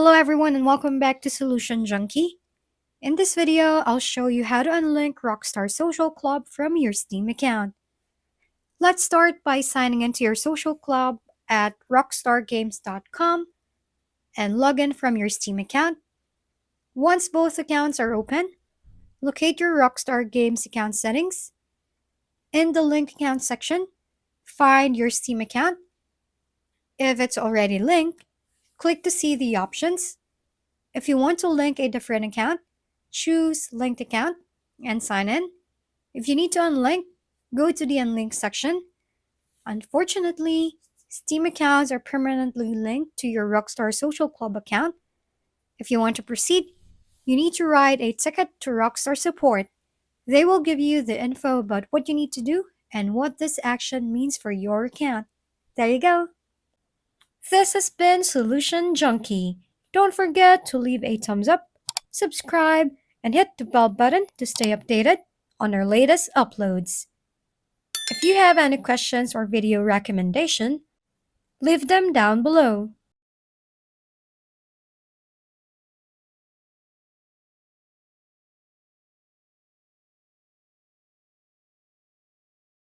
Hello everyone and welcome back to Solution Junkie. In this video, I'll show you how to unlink Rockstar Social Club from your Steam account. Let's start by signing into your social club at rockstargames.com and log in from your Steam account. Once both accounts are open, locate your Rockstar Games account settings. In the link account section, find your Steam account. If it's already linked, click to see the options. If you want to link a different account, choose Linked Account and sign in. If you need to unlink, go to the Unlink section. Unfortunately, Steam accounts are permanently linked to your Rockstar Social Club account. If you want to proceed, you need to write a ticket to Rockstar Support. They will give you the info about what you need to do and what this action means for your account. There you go. This has been Solution Junkie. Don't forget to leave a thumbs up, subscribe, and hit the bell button to stay updated on our latest uploads. If you have any questions or video recommendation, leave them down below.